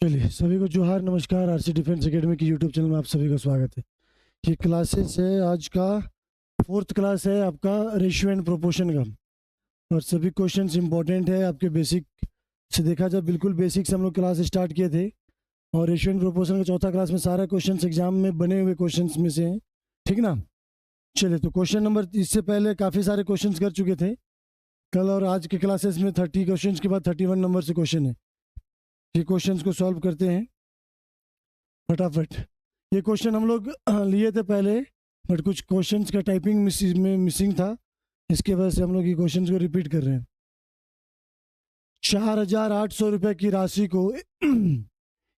चलिए सभी को जोहार नमस्कार। आरसी डिफेंस एकेडमी की यूट्यूब चैनल में आप सभी का स्वागत है। ये क्लासेस है, आज का फोर्थ क्लास है आपका रेशियो एंड प्रोपोर्शन का, और सभी क्वेश्चंस इंपॉर्टेंट है आपके बेसिक से। देखा जाए बिल्कुल बेसिक से हम लोग क्लास स्टार्ट किए थे, और रेशियो एंड प्रोपोर्शन का चौथा क्लास में सारा क्वेश्चंस एग्जाम में बने हुए क्वेश्चंस में से हैं, ठीक ना। चलिए तो क्वेश्चन नंबर, इससे पहले काफ़ी सारे क्वेश्चन कर चुके थे कल, और आज के क्लासेस में 30 क्वेश्चन के बाद 31 नंबर से क्वेश्चन है। ये क्वेश्चन को सॉल्व करते हैं फटाफट। ये क्वेश्चन हम लोग लिए थे पहले, बट कुछ क्वेश्चंस का टाइपिंग में मिसिंग था, इसके वजह से हम लोग ये क्वेश्चंस को रिपीट कर रहे हैं। 4,800 रुपये की राशि को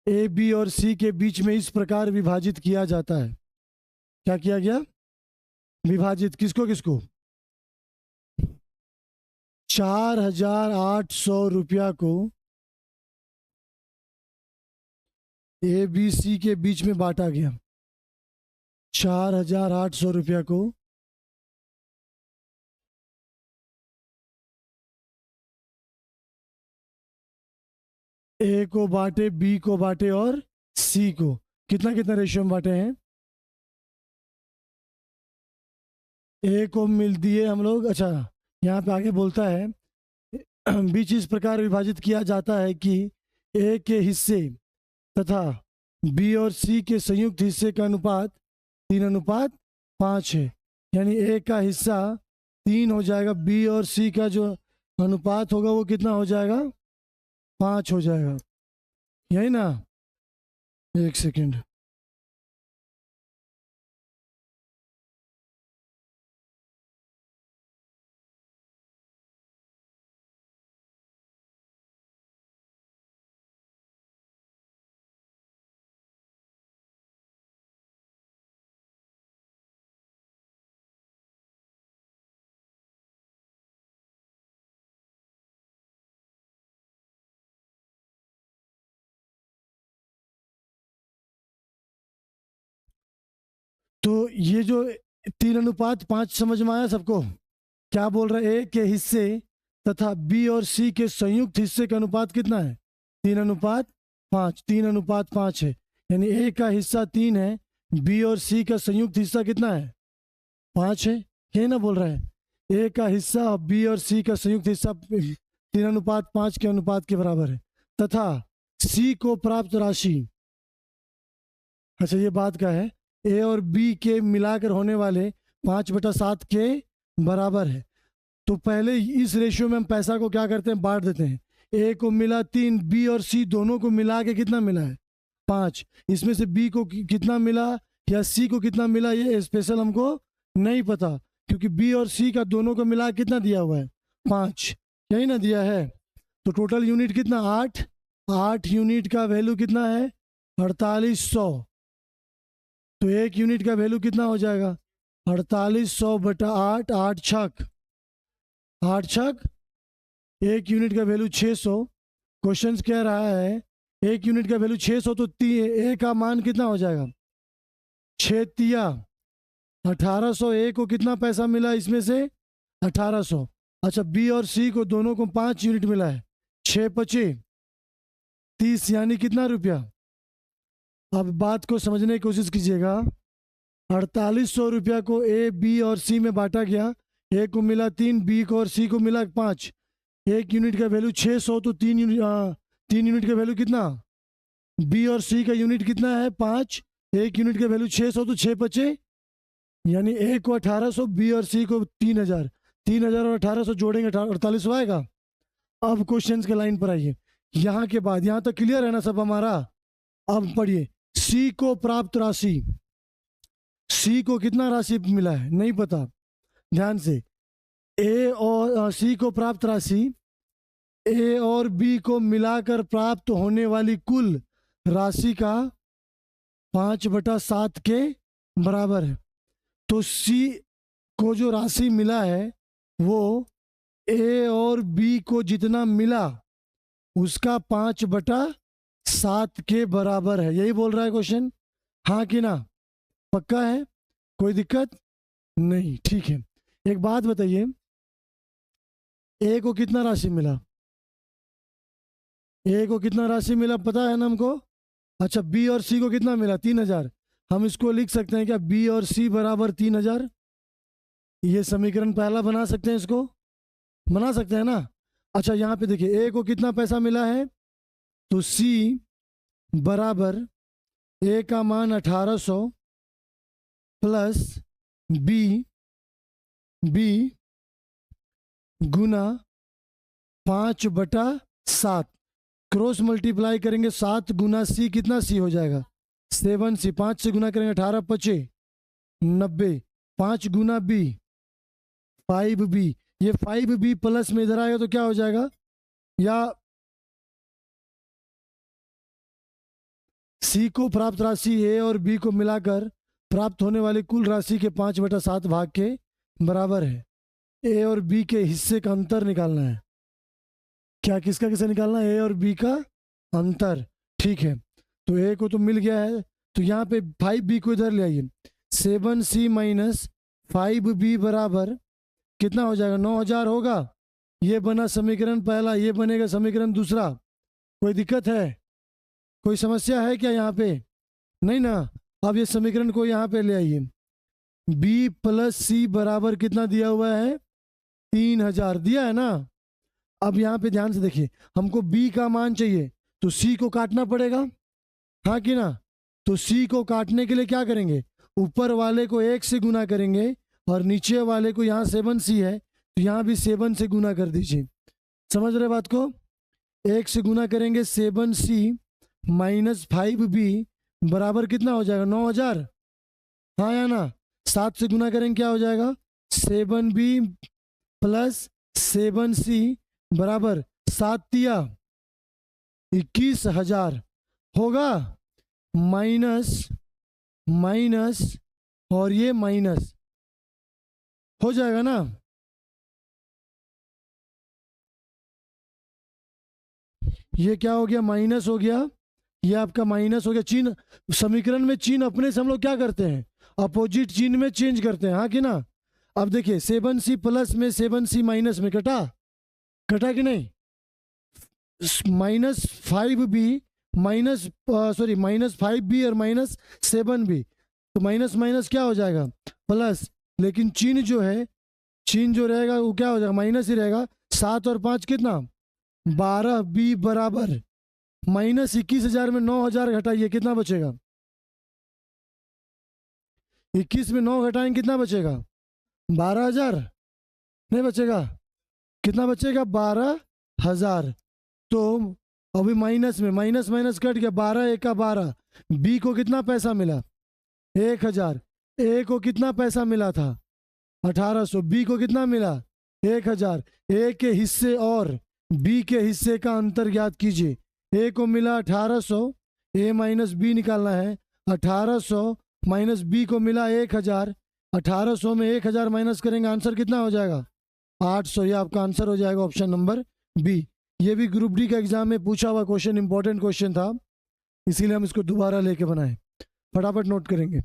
ए बी और सी के बीच में इस प्रकार विभाजित किया जाता है। क्या किया गया? विभाजित किसको किसको? 4,800 रुपया को ए बी सी के बीच में बांटा गया। 4,800 रुपया को ए को बांटे, बी को बांटे और सी को कितना कितना रेशियो में बांटे हैं? ए को मिल दिए हम लोग। अच्छा, यहाँ पे आगे बोलता है बीच इस प्रकार विभाजित किया जाता है कि ए के हिस्से तथा बी और सी के संयुक्त हिस्से का अनुपात 3:5 है। यानी ए का हिस्सा 3 हो जाएगा, बी और सी का जो अनुपात होगा वो कितना हो जाएगा? 5 हो जाएगा, यही ना। एक सेकेंड। तो ये जो 3:5 समझ में आया सबको? क्या बोल रहे? ए के हिस्से तथा बी और सी के संयुक्त हिस्से का अनुपात कितना है? 3:5। 3:5 है, यानी ए का हिस्सा 3 है, बी और सी का संयुक्त हिस्सा कितना है? 5 है। ये ना बोल रहा है ए का हिस्सा और बी और सी का संयुक्त हिस्सा 3:5 के अनुपात के बराबर है, तथा सी को प्राप्त राशि, अच्छा ये बात का है, ए और बी के मिलाकर होने वाले 5/7 के बराबर है। तो पहले इस रेशियो में हम पैसा को क्या करते हैं? बांट देते हैं। ए को मिला 3, बी और सी दोनों को मिला के कितना मिला है? 5। इसमें से बी को कितना मिला या सी को कितना मिला ये स्पेशल हमको नहीं पता, क्योंकि बी और सी का दोनों को मिला कितना दिया हुआ है? 5, यही ना दिया है। तो टोटल यूनिट कितना? 8। 8 यूनिट का वैल्यू कितना है? 4800। तो एक यूनिट का वैल्यू कितना हो जाएगा? 4800/8। 8 छक 8 छक, एक यूनिट का वैल्यू 600। क्वेश्चन कह रहा है एक यूनिट का वैल्यू 600, तो ए का मान कितना हो जाएगा? 6 तिया 1800। ए को कितना पैसा मिला इसमें से? 1800। अच्छा, बी और सी को दोनों को 5 यूनिट मिला है। 6 पचे 30, यानी कितना रुपया? अब बात को समझने की कोशिश कीजिएगा। 4800 रुपया को ए बी और सी में बांटा गया। ए को मिला 3, बी को और सी को मिला 5। एक यूनिट का वैल्यू 600, तो 3 यूनिट का वैल्यू कितना? बी और सी का यूनिट कितना है? 5। एक यूनिट का वैल्यू 600, तो 6 बचे, यानी ए को 1800, बी और सी को 3000। 3000 और 1800 जोड़ेंगे 4800 आएगा। अब क्वेश्चंस के लाइन पर आइए। यहाँ के बाद, यहाँ तक क्लियर है ना सब हमारा? अब पढ़िए, सी को प्राप्त राशि। सी को कितना राशि मिला है नहीं पता, ध्यान से। ए और सी को प्राप्त राशि ए और बी को मिलाकर प्राप्त होने वाली कुल राशि का 5/7 के बराबर है। तो सी को जो राशि मिला है वो ए और बी को जितना मिला उसका 5/7 के बराबर है। यही बोल रहा है क्वेश्चन, हाँ कि ना? पक्का है? कोई दिक्कत नहीं? ठीक है। एक बात बताइए, ए को कितना राशि मिला? ए को कितना राशि मिला पता है ना हमको? अच्छा, बी और सी को कितना मिला? 3,000। हम इसको लिख सकते हैं क्या, बी और सी बराबर 3,000? ये समीकरण पहला बना सकते हैं, इसको बना सकते हैं ना? अच्छा, यहाँ पे देखिए ए को कितना पैसा मिला है, तो सी बराबर ए का मान 1800 प्लस बी बी गुना 5/7, क्रॉस मल्टीप्लाई करेंगे 7 गुना सी, कितना सी हो जाएगा? 7 सी। 5 से गुना करेंगे 18×5 = 90, 5 गुना बी 5b, ये 5b प्लस में इधर आएगा तो क्या हो जाएगा, या सी को प्राप्त राशि ए और बी को मिलाकर प्राप्त होने वाली कुल राशि के 5/7 भाग के बराबर है। ए और बी के हिस्से का अंतर निकालना है। क्या, किसका किसे निकालना है? ए और बी का अंतर। ठीक है, तो ए को तो मिल गया है, तो यहाँ पे 5b को इधर ले आइए। 7c माइनस 5b बराबर कितना हो जाएगा? 9,000 होगा। ये बना समीकरण पहला, ये बनेगा समीकरण दूसरा। कोई दिक्कत है? कोई समस्या है क्या यहाँ पे? नहीं ना। अब ये समीकरण को यहाँ पे ले आइए। b प्लस सी बराबर कितना दिया हुआ है? 3,000 दिया है ना। अब यहाँ पे ध्यान से देखिए, हमको b का मान चाहिए, तो c को काटना पड़ेगा, हाँ कि ना? तो c को काटने के लिए क्या करेंगे, ऊपर वाले को 1 से गुना करेंगे और नीचे वाले को, यहाँ 7c है तो यहाँ भी 7 से गुना कर दीजिए। समझ रहे बात को? 1 से गुना करेंगे 7c माइनस 5b बराबर कितना हो जाएगा? 9,000, हाँ या ना? 7 से गुना करेंगे क्या हो जाएगा? 7b प्लस 7c बराबर 7×3 = 21,000 होगा। माइनस माइनस और ये माइनस हो जाएगा ना। ये क्या हो गया? माइनस हो गया। ये आपका माइनस हो गया। चिन्ह समीकरण में, चिन्ह अपने से हम लोग क्या करते हैं, अपोजिट चिन्ह में चेंज करते हैं, हाँ कि ना? अब देखिए 7c प्लस में 7c माइनस में कटा, कटा कि नहीं? -5b माइनस, सॉरी -5b और -7b, तो माइनस माइनस क्या हो जाएगा? प्लस। लेकिन चिन्ह जो है, चिन्ह जो रहेगा वो क्या हो जाएगा? माइनस ही रहेगा। 7 और 5 कितना? 12b बराबर -21,000 में 9,000 घटाइए, कितना बचेगा? 21 में 9 घटाएंगे कितना बचेगा? 12,000 नहीं बचेगा? कितना बचेगा? 12,000। तो अभी माइनस में माइनस माइनस कट गया, 12×1 = 12। बी को कितना पैसा मिला? 1,000। ए को कितना पैसा मिला था? 1800। बी को कितना मिला? 1,000। ए के हिस्से और बी के हिस्से का अंतर ज्ञात कीजिए। ए को मिला 1800, ए माइनस बी निकालना है। 1800 माइनस बी को मिला 1,000। 1800 में 1,000 माइनस करेंगे, आंसर कितना हो जाएगा? 800। ये आपका आंसर हो जाएगा ऑप्शन नंबर बी। ये भी ग्रुप डी का एग्जाम में पूछा हुआ क्वेश्चन, इंपॉर्टेंट क्वेश्चन था, इसीलिए हम इसको दोबारा लेके बनाए। फटाफट नोट करेंगे।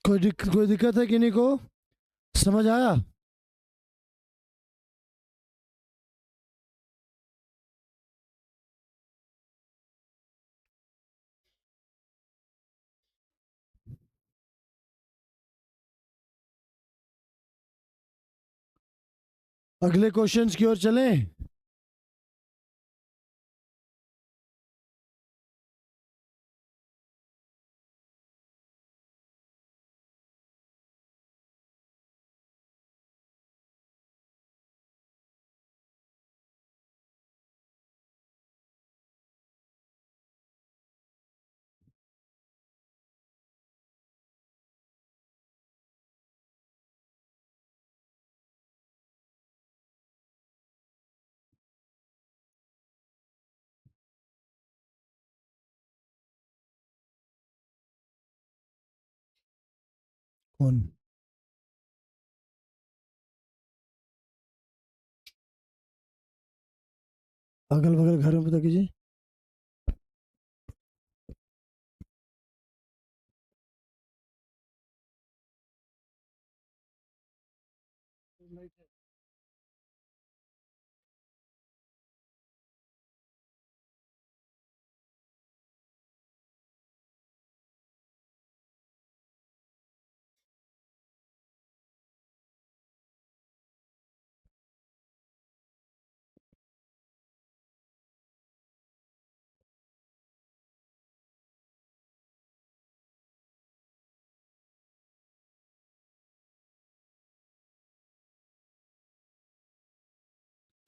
कोई दिक्कत है किन्हीं को? समझ आया? अगले क्वेश्चंस की ओर चलें। कौन? अगल बगल घर में पता कीजिए।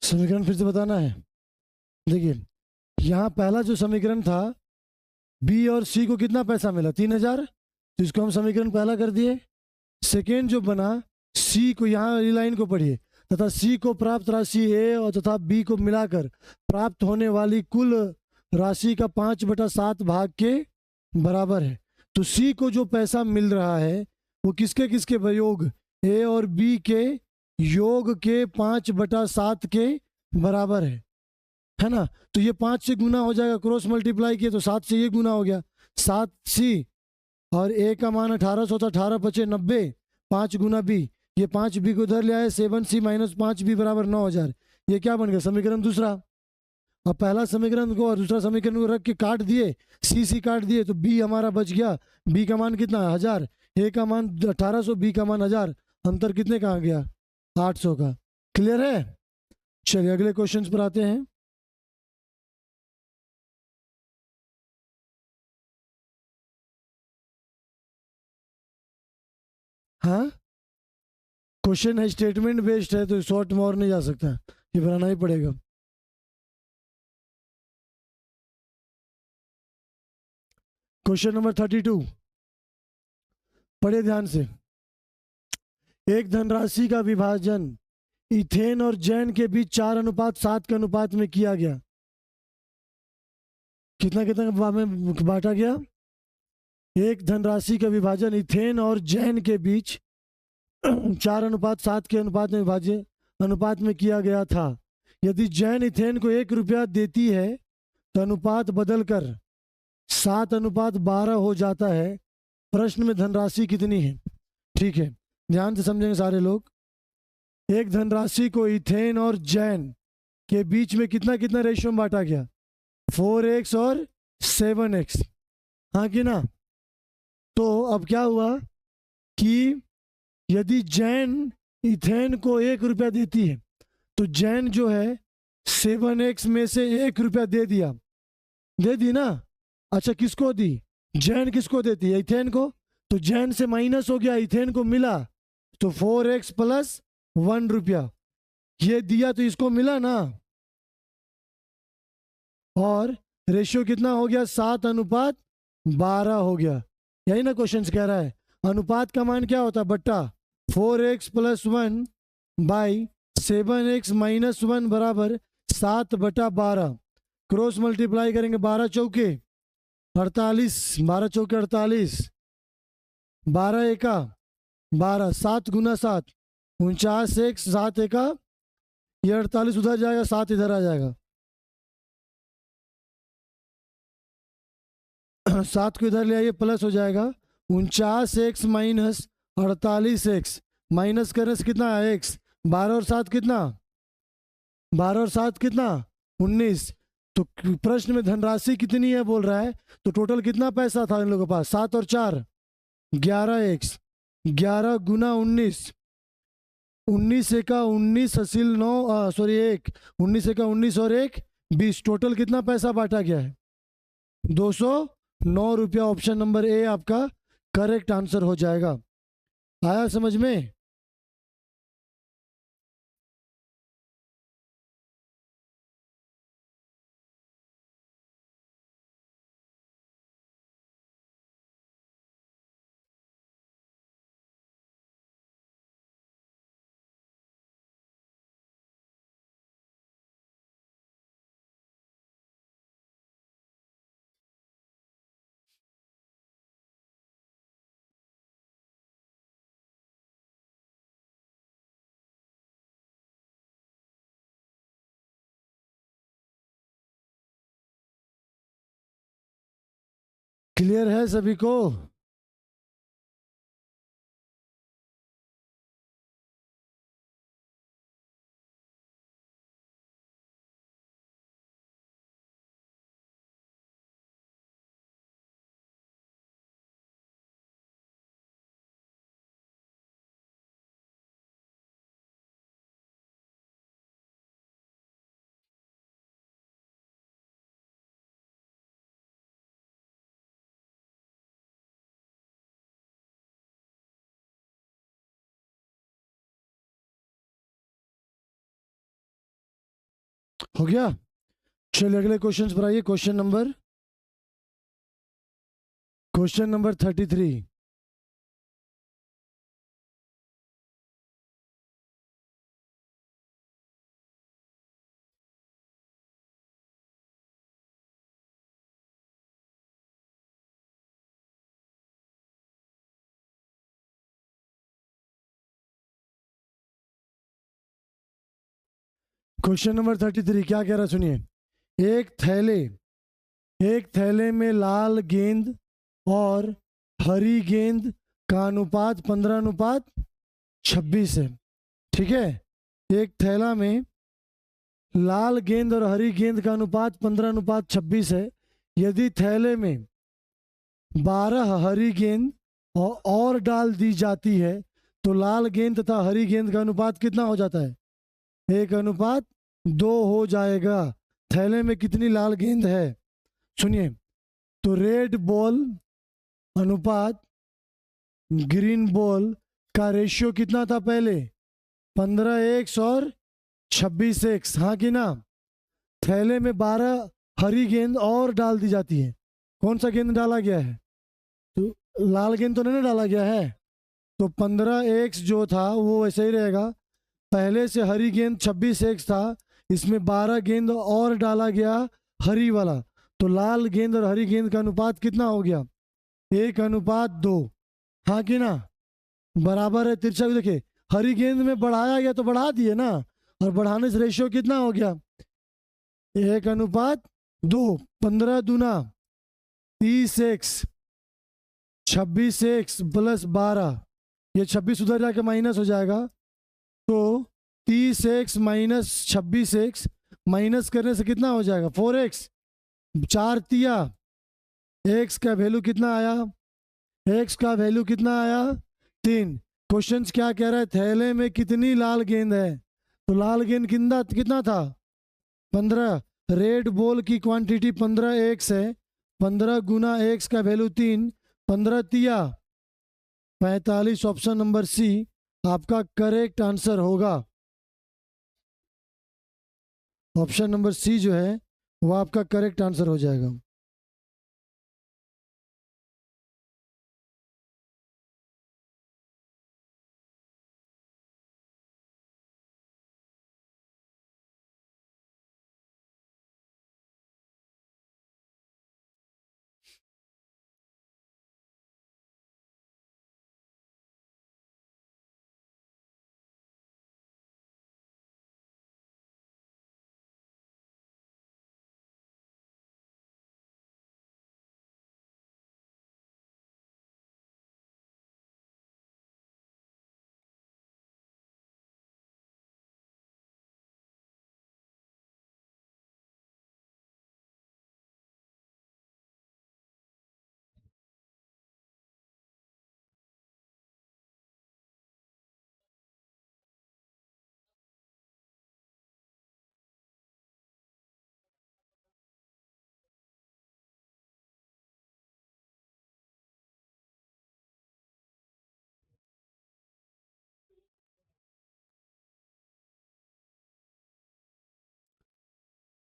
समीकरण फिर से बताना है। देखिए, यहाँ पहला जो समीकरण था, बी और सी को कितना पैसा मिला? 3,000। तो इसको हम समीकरण पहला कर दिए। सेकेंड जो बना, सी को, यहाँ ये लाइन को पढ़िए, तथा सी को प्राप्त राशि ए और तथा बी को मिलाकर प्राप्त होने वाली कुल राशि का 5/7 भाग के बराबर है। तो सी को जो पैसा मिल रहा है वो किसके किसके योग, ए और बी के योग के 5/7 के बराबर है ना। तो ये 5 से गुना हो जाएगा, क्रॉस मल्टीप्लाई किए तो 7 से ये गुना हो गया, 7 सी, और ए का मान 1800 था, 18×5 = 90, 5 × बी, ये 5 बी को उधर ले आए, 7 सी - 5 बी बराबर 9,000। ये क्या बन गया? समीकरण दूसरा। अब पहला समीकरण को और दूसरा समीकरण को रख के काट दिए, सी काट दिए, तो बी हमारा बच गया। बी का मान कितना? 1000। ए का मान 1800, बी का मान 1000। अंतर कितने का आ गया? 800 का। क्लियर है? चलिए अगले क्वेश्चन पर आते हैं। हाँ, क्वेश्चन है स्टेटमेंट बेस्ड है, तो शॉर्ट में और नहीं जा सकता, ये बनाना ही पड़ेगा। क्वेश्चन नंबर 32, पढ़े ध्यान से। एक धनराशि का विभाजन इथेन और जैन के बीच 4:7 के अनुपात में किया गया। कितना कितना में बांटा गया? एक धनराशि का विभाजन इथेन और जैन के बीच 4:7 के अनुपात में किया गया था। यदि जैन इथेन को 1 रुपया देती है तो अनुपात बदलकर 7:12 हो जाता है। प्रश्न में धनराशि कितनी है? ठीक है, ध्यान से समझेंगे सारे लोग। एक धनराशि को इथेन और जैन के बीच में कितना कितना रेशियो में बांटा गया? 4x और 7x, हाँ कि ना। तो अब क्या हुआ कि यदि जैन इथेन को 1 रुपया देती है तो जैन जो है 7x में से 1 रुपया दे दिया, दे दी ना। अच्छा, किसको दी? जैन किसको देती है? इथेन को। तो जैन से माइनस हो गया, इथेन को मिला, तो 4x + 1 रुपया ये दिया, तो इसको मिला ना। और रेशियो कितना हो गया? 7:12 हो गया। यही ना क्वेश्चन कह रहा है। अनुपात का मान क्या होता है? बट्टा 4x + 1 बाई 7x - 1 बराबर 7/12। क्रॉस मल्टीप्लाई करेंगे, 12 चौके 48, 12 चौके 48, 12 एका 12, 7 × 7 49x, 7 एका, ये 48 उधर जाएगा, 7 इधर आ जाएगा। 7 को इधर ले आइए, प्लस हो जाएगा 49x - 48x, माइनस करने से कितना है? x। 12 और 7 कितना? 12 और 7 कितना? 19। तो प्रश्न में धनराशि कितनी है बोल रहा है, तो टोटल कितना पैसा था इन लोगों के पास? 7 और 4 11x, 11 × 19, 19 एका 19 हसील 9, सॉरी 1, 19 एका 19 और 1 20, टोटल कितना पैसा बांटा गया है? 209 रुपया। ऑप्शन नंबर ए आपका करेक्ट आंसर हो जाएगा। आया समझ में? क्लियर है सभी को? हो गया? चलिए अगले क्वेश्चन पर आइए। Question number 33। क्वेश्चन नंबर 33 क्या कह रहा है सुनिए। एक थैले में लाल गेंद और हरी गेंद का अनुपात 15:26 है। ठीक है, एक थैला में लाल गेंद और हरी गेंद का अनुपात 15:26 है। यदि थैले में 12 हरी गेंद और डाल दी जाती है तो लाल गेंद तथा हरी गेंद का अनुपात कितना हो जाता है? 1:2 हो जाएगा। थैले में कितनी लाल गेंद है? सुनिए, तो रेड बॉल अनुपात ग्रीन बॉल का रेशियो कितना था पहले? 15:1 और 26:1, हाँ कि ना? थैले में 12 हरी गेंद और डाल दी जाती है। कौन सा गेंद डाला गया है? तो लाल गेंद तो नहीं डाला गया है, तो 15:1 जो था वो वैसे ही रहेगा। पहले से हरी गेंद 26:1 था, इसमें 12 गेंद और डाला गया हरी वाला, तो लाल गेंद और हरी गेंद का अनुपात कितना हो गया? 1:2, हाँ कि ना? बराबर है। तिरछा भी देखिए, हरी गेंद में बढ़ाया गया तो बढ़ा दिए ना, और बढ़ाने से रेशियो कितना हो गया? 1:2। 15 दूना 30x, 26x प्लस 12, ये 26 उधर जाके माइनस हो जाएगा, तो 30x माइनस 26x माइनस करने से कितना हो जाएगा? 4x। 4 तिया x का वैल्यू कितना आया? x का वैल्यू कितना आया? 3। क्वेश्चन क्या कह रहा है? थैले में कितनी लाल गेंद है? तो लाल गेंद कितना था? 15। रेड बॉल की क्वांटिटी 15x है। 15 गुना x का वैल्यू 3, 15 तिया 45। ऑप्शन नंबर सी आपका करेक्ट आंसर होगा। ऑप्शन नंबर सी जो है वो आपका करेक्ट आंसर हो जाएगा।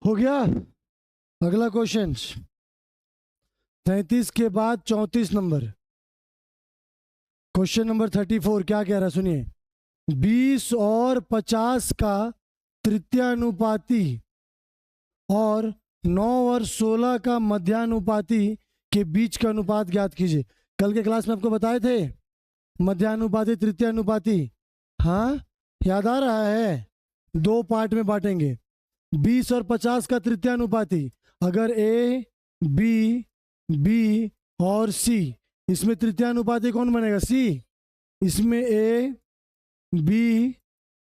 हो गया? अगला क्वेश्चन 33 के बाद 34 नंबर। क्वेश्चन नंबर 34 क्या कह रहा है सुनिए। 20 और 50 का तृतीयानुपाती और 9 और 16 का मध्यानुपाती के बीच का अनुपात ज्ञात कीजिए। कल के क्लास में आपको बताए थे मध्यानुपाती तृतीयानुपाती, हाँ याद आ रहा है? 2 पार्ट में बांटेंगे। 20 और 50 का तृतीयानुपाती, अगर ए बी और सी, इसमें तृतीयानुपाती कौन बनेगा? सी। इसमें ए, बी,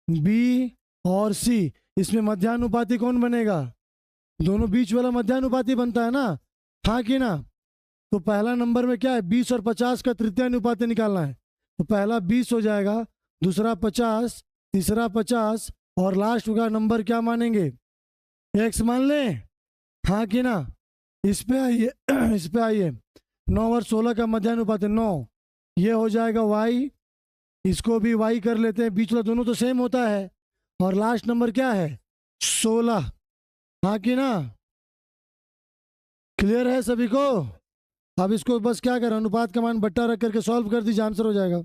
बी और सी, इसमें मध्यानुपाती कौन बनेगा? दोनों बीच वाला मध्यानुपाती बनता है ना, हाँ कि ना? तो पहला नंबर में क्या है? 20 और 50 का तृतीयानुपाती निकालना है। तो पहला 20 हो जाएगा, दूसरा 50, तीसरा 50 और लास्ट का नंबर क्या मानेंगे? एक्स मान लें, हाँ कि ना? इस पे आइए इस पे आइए, 9 और 16 का मध्यानुपाती 9, ये हो जाएगा वाई, इसको भी वाई कर लेते हैं, बीच वाला दोनों तो सेम होता है। और लास्ट नंबर क्या है? 16, हाँ कि ना? क्लियर है सभी को? अब इसको बस क्या करें, अनुपात का मान बट्टा रख करके सॉल्व कर दीजिए, आंसर हो जाएगा।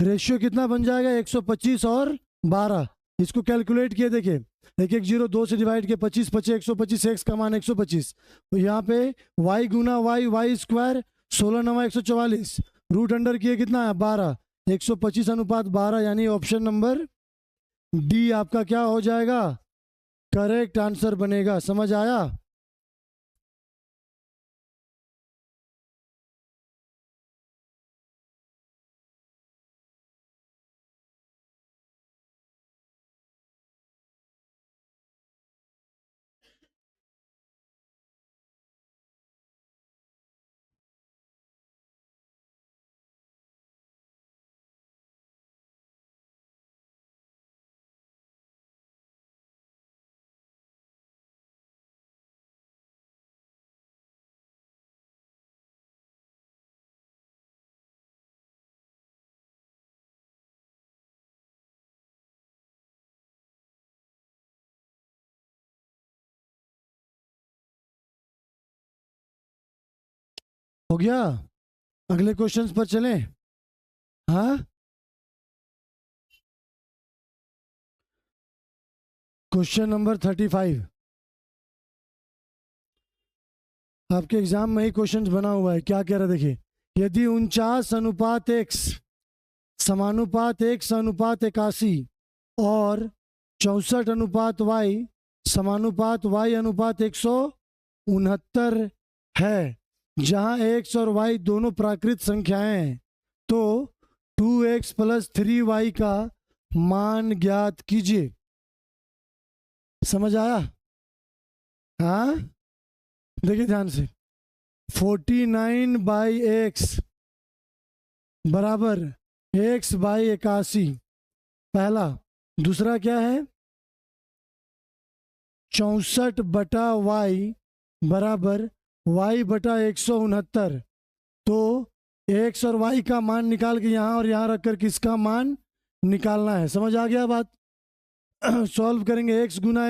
रेशियो कितना बन जाएगा? 125 और 12। इसको कैलकुलेट किए देखिए, एक एक जीरो 2 से डिवाइड किए, 25 25 125, एक्स का मान 125। तो यहाँ पे वाई गुना Y, Y square 16 9 144, root under किए कितना है? 12, 125 अनुपात 12, यानी ऑप्शन नंबर डी आपका क्या हो जाएगा? करेक्ट आंसर बनेगा। समझ आया? हो गया? अगले क्वेश्चंस पर चलें। हाँ, क्वेश्चन नंबर 35। आपके एग्जाम में ही क्वेश्चन बना हुआ है, क्या कह रहा है देखिए। यदि 49 अनुपात x समानुपात x अनुपात 81 और 64 अनुपात y समानुपात y अनुपात 169 है, जहां x और y दोनों प्राकृत संख्याएं हैं, तो 2x प्लस 3y का मान ज्ञात कीजिए। समझ आया? हाँ, देखिए ध्यान से, 49/x बराबर x/81, पहला। दूसरा क्या है? 64/y बराबर y/169। तो x और y का मान निकाल के यहाँ और यहाँ रख कर किसका मान निकालना है। समझ आ गया बात? सॉल्व करेंगे, x गुना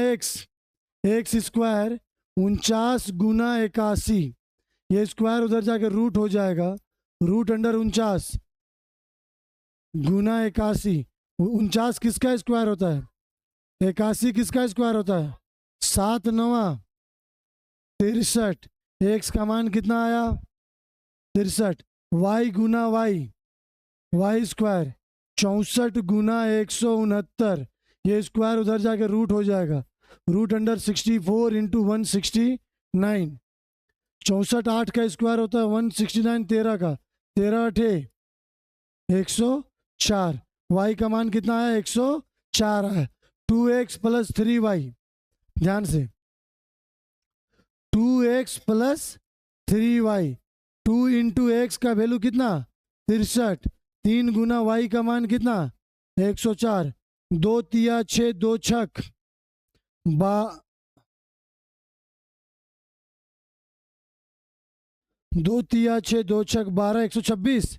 x स्क्वायर 49 गुना 81, ये स्क्वायर उधर जाकर रूट हो जाएगा, रूट अंडर 49 गुना 81, 49 किसका स्क्वायर होता है? 81 किसका स्क्वायर होता है? 7 9 63। एक्स का मान कितना आया? 63। वाई गुना वाई, वाई स्क्वायर 64 गुना 169, ये स्क्वायर उधर जाके रूट हो जाएगा, रूट अंडर 64 इंटू 169। 64 8 का स्क्वायर होता है, 169 13 का, 13 अठे 104। वाई का मान कितना है? 104 है। 2x प्लस 3y, ध्यान से 2x plus 3y, 2 into x का वैल्यू कितना? 63। 3 गुना वाई का मान कितना? 104। 2 तिया 6, 2 छक 2 तिया 6, 2 छक 12, 126।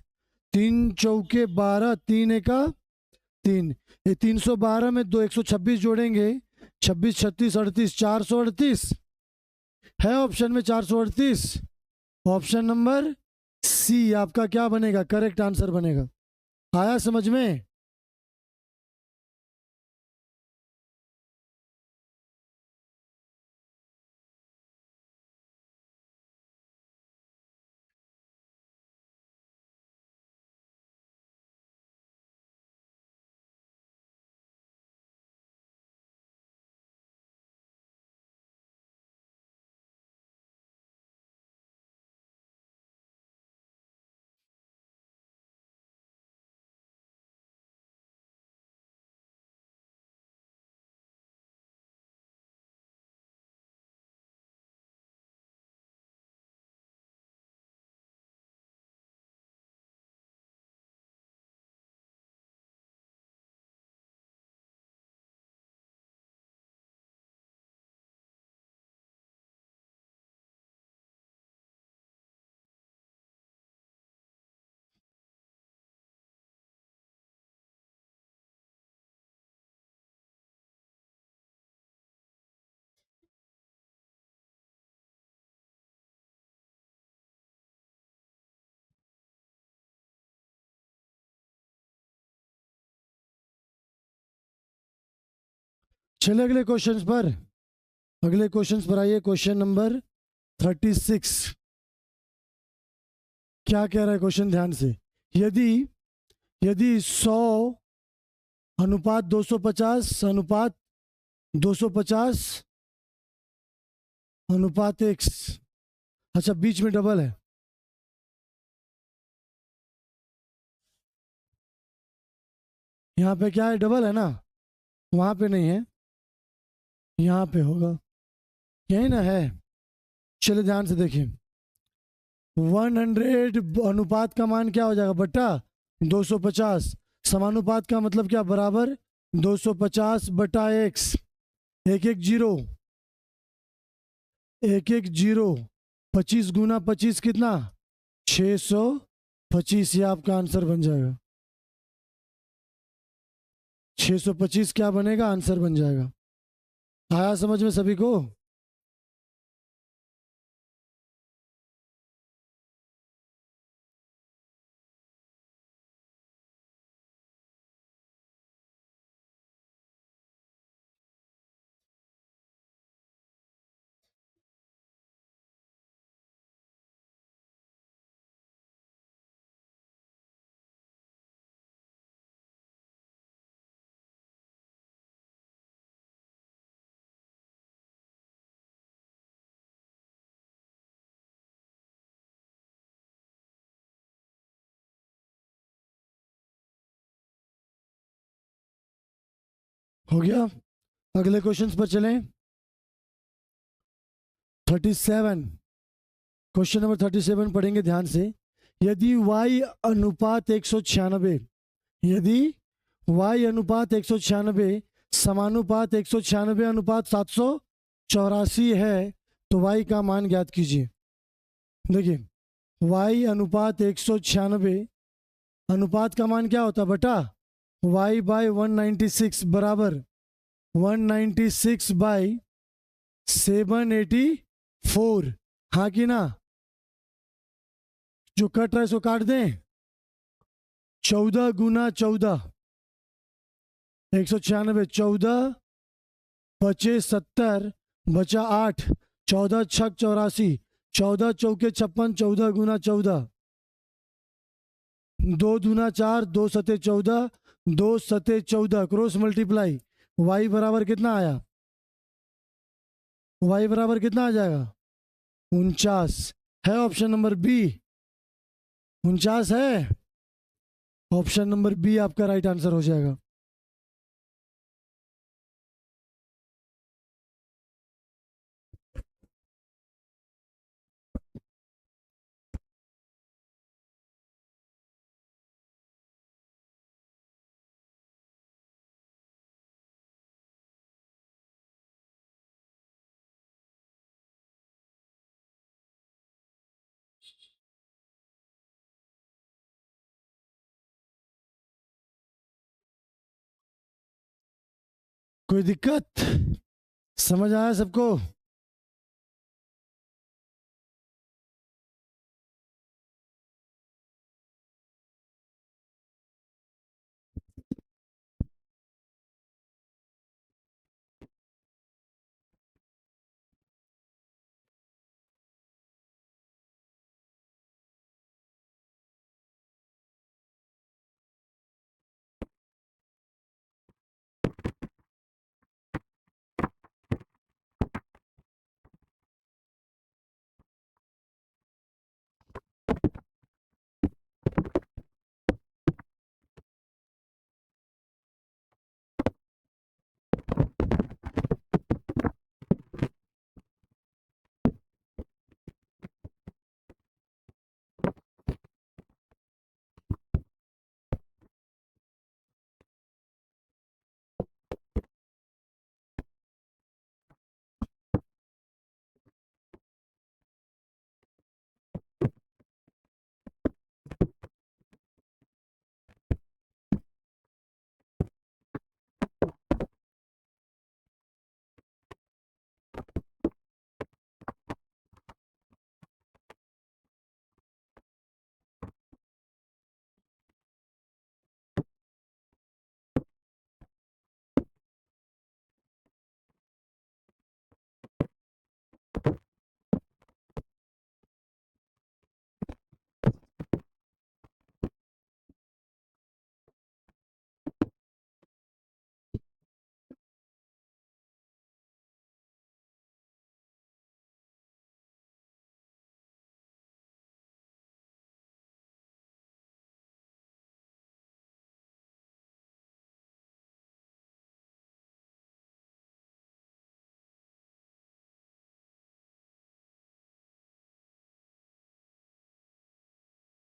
3 चौके 12, 3 एका 3, ये 312 में 2 126 जोड़ेंगे, 26 36 38, 438 है ऑप्शन में, 438। ऑप्शन नंबर सी आपका क्या बनेगा? करेक्ट आंसर बनेगा। आया समझ में? चले अगले क्वेश्चन पर, अगले क्वेश्चन पर आइए। क्वेश्चन नंबर 36 क्या कह रहा है क्वेश्चन? ध्यान से, यदि यदि 100 अनुपात 250 अनुपात 250 अनुपात x, अच्छा बीच में डबल है, यहाँ पे क्या है? डबल है ना, वहां पे नहीं है, यहाँ पे होगा, यही ना है। चलिए ध्यान से देखिए, 100 अनुपात का मान क्या हो जाएगा? बटा 250। समानुपात का मतलब क्या? बराबर 250 बटा x, एक एक जीरो, एक एक जीरो, 25 गुना 25 कितना? 625, ये आपका आंसर बन जाएगा। 625 क्या बनेगा? आंसर बन जाएगा। आया समझ में सभी को? हो गया। अगले क्वेश्चन पर चलें। 37, क्वेश्चन नंबर 37 पढ़ेंगे ध्यान से। यदि y अनुपात 196, यदि y अनुपात 196 समानुपात 196 अनुपात 784 है, तो y का मान ज्ञात कीजिए। देखिए, y अनुपात 196, अनुपात का मान क्या होता है? बटा y बाय 196 बराबर 196 बाई 784, हाँ कि ना? जो कट रहा है इसको काट दें। 14 गुना 14, 196, 14 बचे 70, बचा 8, 14 छक 84, 14 चौके 56, 14 गुना 14, 2 दूना 4, 2 सते 14, 2 सते 14, क्रॉस मल्टीप्लाई, y बराबर कितना आया? y बराबर कितना आ जाएगा? 49 है। ऑप्शन नंबर बी 49 है। ऑप्शन नंबर बी आपका राइट आंसर हो जाएगा। कोई दिक्कत? समझ आया सबको?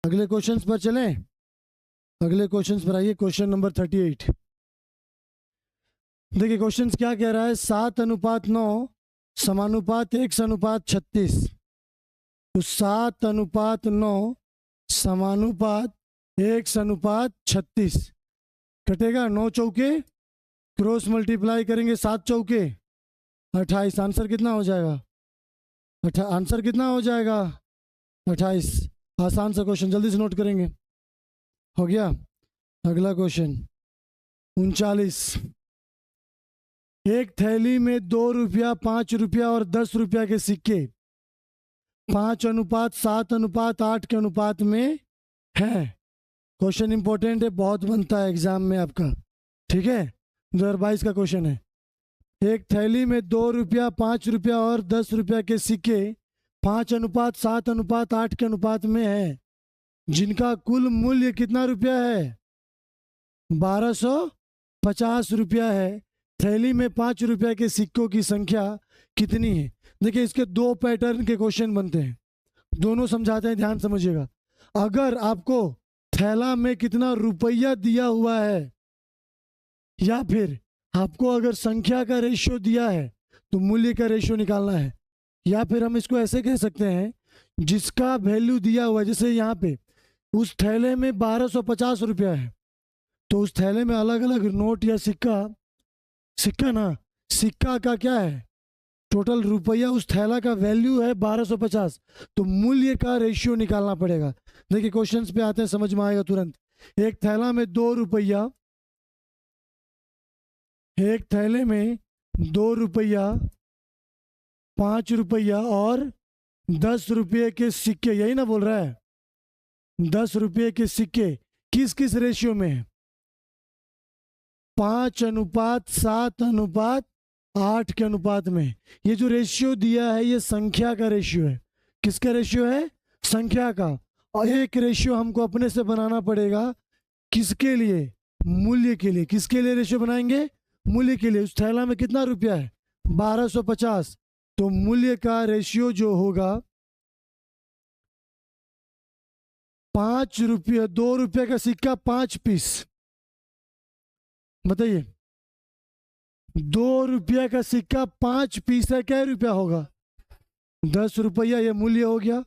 अगले क्वेश्चंस पर चलें। अगले क्वेश्चंस पर आइए। Question number 38। देखिए क्वेश्चंस क्या कह रहा है। 7:9 समानुपात 1:36। तो 7:9 समानुपात 1:36 कटेगा। 9 चौके क्रॉस मल्टीप्लाई करेंगे 7 चौके 28। आंसर कितना हो जाएगा? आंसर कितना हो जाएगा? 28। आसान सा क्वेश्चन, जल्दी से नोट करेंगे। हो गया। अगला क्वेश्चन 39। एक थैली में 2 रुपया, 5 रुपया और 10 रुपया के सिक्के 5:7:8 के अनुपात में है। क्वेश्चन इंपॉर्टेंट है, बहुत बनता है एग्जाम में आपका। ठीक है, 2022 का क्वेश्चन है। एक थैली में 2 रुपया, 5 रुपया और 10 रुपया के सिक्के 5:7:8 के अनुपात में है, जिनका कुल मूल्य कितना रुपया है? 1250 रुपया है। थैली में 5 रुपया के सिक्कों की संख्या कितनी है? देखिए इसके 2 पैटर्न के क्वेश्चन बनते हैं, दोनों समझाते हैं, ध्यान समझिएगा। अगर आपको थैला में कितना रुपया दिया हुआ है या फिर आपको अगर संख्या का रेशियो दिया है तो मूल्य का रेशियो निकालना है। या फिर हम इसको ऐसे कह सकते हैं, जिसका वैल्यू दिया हुआ है, जैसे यहाँ पे उस थैले में 1250 रुपया है, तो उस थैले में अलग अलग नोट या सिक्का ना, सिक्का का क्या है टोटल रुपया, उस थैला का वैल्यू है 1250, तो मूल्य का रेशियो निकालना पड़ेगा। देखिए क्वेश्चंस पे आते हैं, समझ में आएगा तुरंत। एक थैला में 2 रुपया एक थैले में 2 रुपया, 5 रुपया और 10 रुपये के सिक्के, यही ना बोल रहा है? 10 रुपये के सिक्के किस किस रेशियो में है? 5:7:8 के अनुपात में। ये जो रेशियो दिया है ये संख्या का रेशियो है। किसका रेशियो है? संख्या का। और एक रेशियो हमको अपने से बनाना पड़ेगा। किसके लिए? मूल्य के लिए। किसके लिए रेशियो बनाएंगे? मूल्य के लिए। उस थैला में कितना रुपया है? 1250। तो मूल्य का रेशियो जो होगा 5 रुपये, 2 रुपये का सिक्का 5 पीस, बताइए 2 रुपये का सिक्का 5 पीस है, क्या रुपया होगा? 10 रुपया, ये मूल्य हो गया।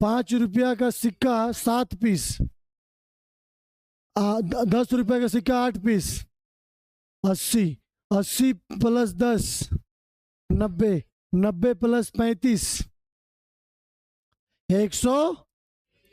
5 रुपया का सिक्का 7 पीस, 10 रुपये का सिक्का 8 पीस, 80, 80 प्लस 10 90, 90 प्लस 35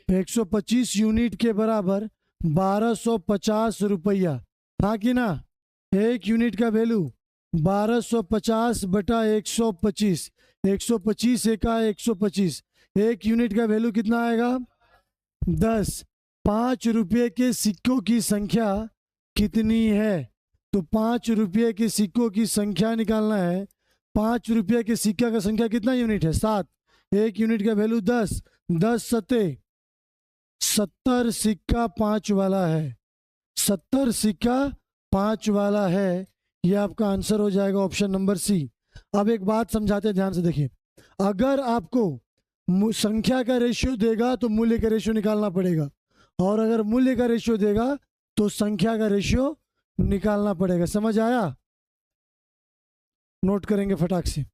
125 यूनिट के बराबर 1250 रुपया। हाँ कि ना? एक यूनिट का वैल्यू 1250 बटा 125, 125 एका 125, एक यूनिट का वैल्यू कितना आएगा? 10। 5 रुपये के सिक्कों की संख्या कितनी है? तो 5 रुपये के सिक्कों की संख्या निकालना है। 5 रुपये के सिक्का का संख्या कितना यूनिट है? 7। एक यूनिट का वैल्यू 10, 10 सत्ते 70 सिक्का 5 वाला है। 70 सिक्का 5 वाला है। यह आपका आंसर हो जाएगा ऑप्शन नंबर सी। अब एक बात समझाते हैं, ध्यान से देखिए। अगर आपको संख्या का रेशियो देगा तो मूल्य का रेशियो निकालना पड़ेगा, और अगर मूल्य का रेशियो देगा तो संख्या का रेशियो निकालना पड़ेगा। समझ आया? नोट करेंगे फटाक से।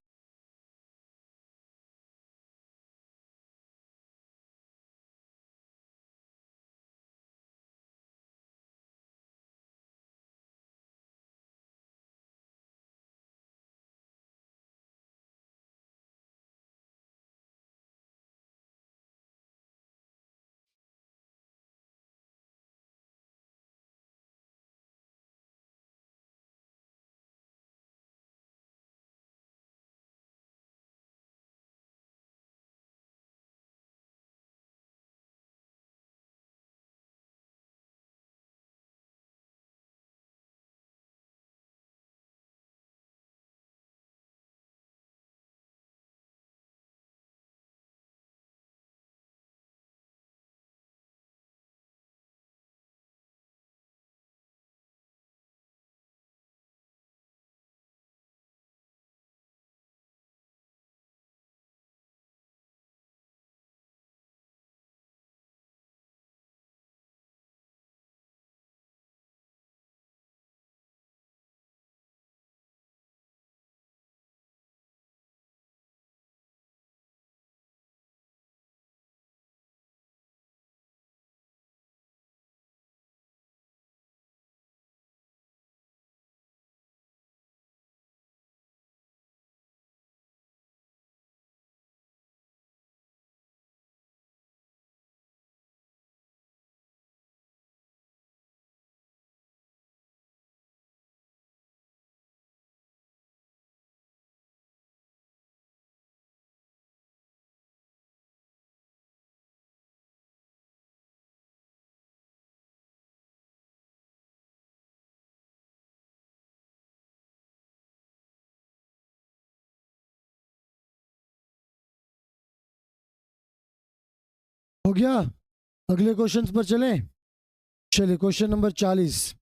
हो गया? अगले क्वेश्चन पर चलें। चलिए क्वेश्चन नंबर 40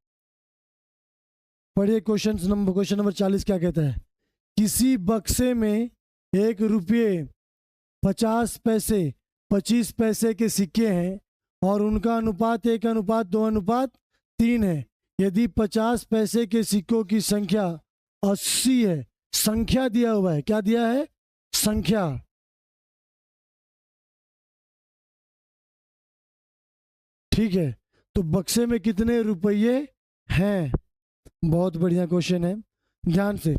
पढ़िए। क्वेश्चन नंबर 40 क्या कहता है? किसी बक्से में 1 रुपये, 50 पैसे, 25 पैसे के सिक्के हैं और उनका अनुपात 1:2:3 है। यदि 50 पैसे के सिक्कों की संख्या 80 है, संख्या दिया हुआ है, क्या दिया है? संख्या। ठीक है, तो बक्से में कितने रुपये हैं? बहुत बढ़िया क्वेश्चन है, ध्यान से।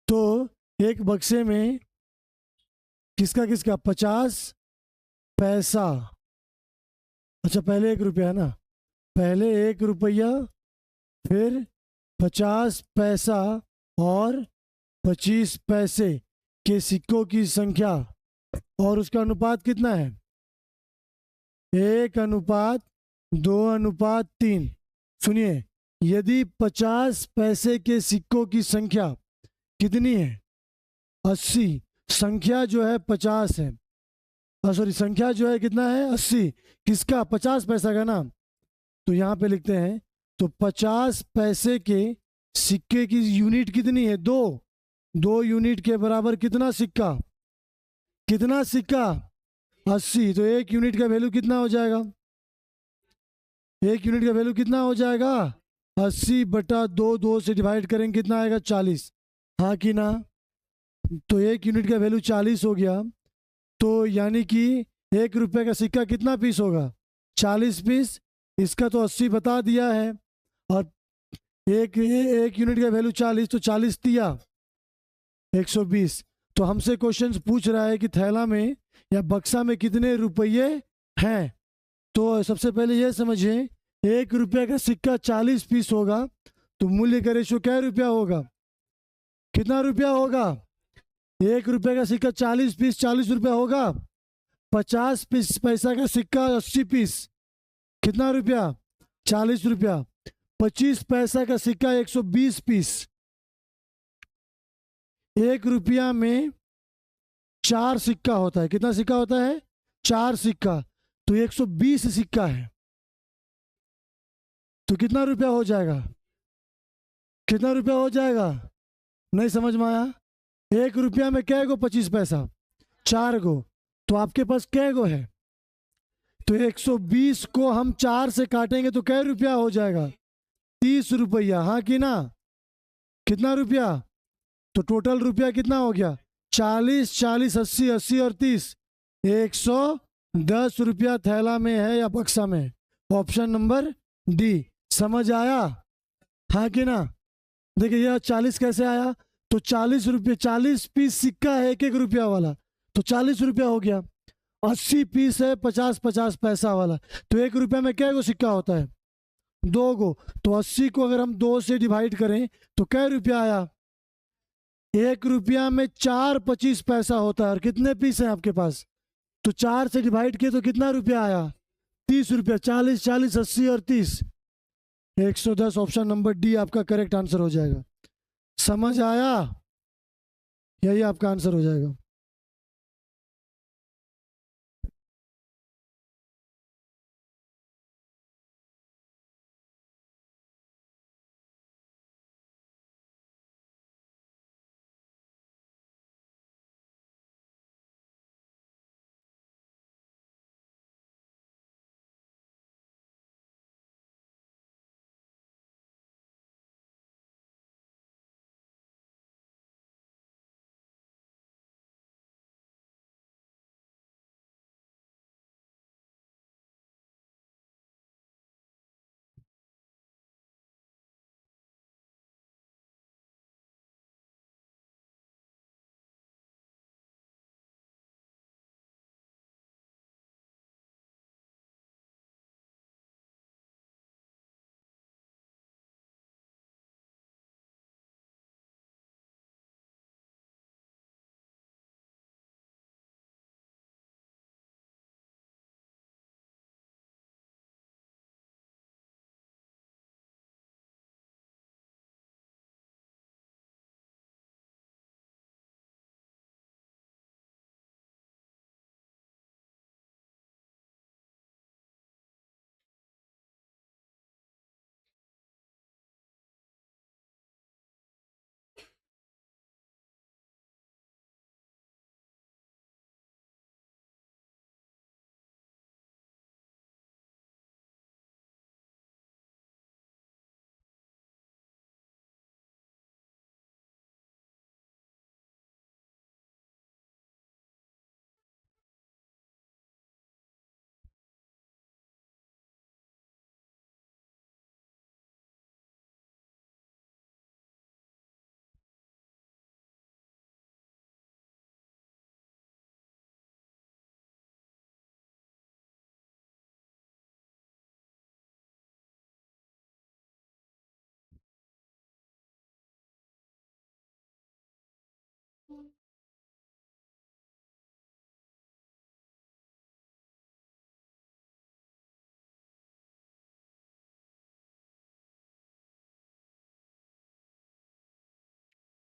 तो एक बक्से में किसका किसका 50 पैसा, अच्छा पहले 1 रुपया है ना, पहले 1 रुपया, फिर 50 पैसा और 25 पैसे के सिक्कों की संख्या और उसका अनुपात कितना है? 1:2:3। सुनिए, यदि 50 पैसे के सिक्कों की संख्या कितनी है? 80। संख्या जो है 50 है, सॉरी, संख्या जो है कितना है? 80। किसका? 50 पैसा का ना। तो यहाँ पे लिखते हैं, तो 50 पैसे के सिक्के की यूनिट कितनी है? 2। 2 यूनिट के बराबर कितना सिक्का? कितना सिक्का? 80। तो 1 यूनिट का वैल्यू कितना हो जाएगा? 1 यूनिट का वैल्यू कितना हो जाएगा? 80/2, 2 से डिवाइड करेंगे कितना आएगा? 40। हाँ कि ना? तो 1 यूनिट का वैल्यू 40 हो गया। तो यानी कि 1 रुपए का सिक्का कितना पीस होगा? 40 पीस। इसका तो 80 बता दिया है, और एक यूनिट का वैल्यू 40, तो 40 दिया 120। तो हमसे क्वेश्चन पूछ रहा है कि थैला में या बक्सा में कितने रुपये हैं। तो सबसे पहले ये समझिए, 1 रुपये का सिक्का 40 पीस होगा, तो मूल्य का रेशो क्या रुपया होगा? कितना रुपया होगा? 1 रुपये का सिक्का 40 पीस 40 रुपया होगा। 50 पीस पैसा का सिक्का 80 पीस, कितना रुपया? 40 रुपया। 25 पैसा का सिक्का 120 पीस। 1 रुपया में 4 सिक्का होता है। कितना सिक्का होता है? 4 सिक्का। तो 120 सिक्का है, तो कितना रुपया हो जाएगा? कितना रुपया हो जाएगा? नहीं समझ में आया? 1 रुपया में कै गो 25 पैसा? 4 गो। तो आपके पास कै गो है? तो 120 को हम 4 से काटेंगे तो कै रुपया हो जाएगा? 30 रुपया। हाँ कि ना? कितना रुपया? तो टोटल रुपया कितना हो गया? 40, 40, 80, 80 और 30, 110 रुपया थैला में है या बक्सा में? Option number D. समझ आया? हाँ कि ना? देखिए यह 40 कैसे आया? तो 40 रुपये, 40 पीस सिक्का है 1-1 रुपया वाला, तो 40 रुपया हो गया। 80 पीस है 50-50 पैसा वाला, तो 1 रुपया में कै गो सिक्का होता है? 2 गो। तो 80 को अगर हम 2 से डिवाइड करें तो कै रुपया आया? 1 रुपया में 4 25 पैसा होता है, और कितने पीस हैं आपके पास? तो 4 से डिवाइड किए तो कितना रुपया आया? 30 रुपया। 40, 40, 80 और 30, 110। ऑप्शन नंबर डी आपका करेक्ट आंसर हो जाएगा। समझ आया? यही आपका आंसर हो जाएगा।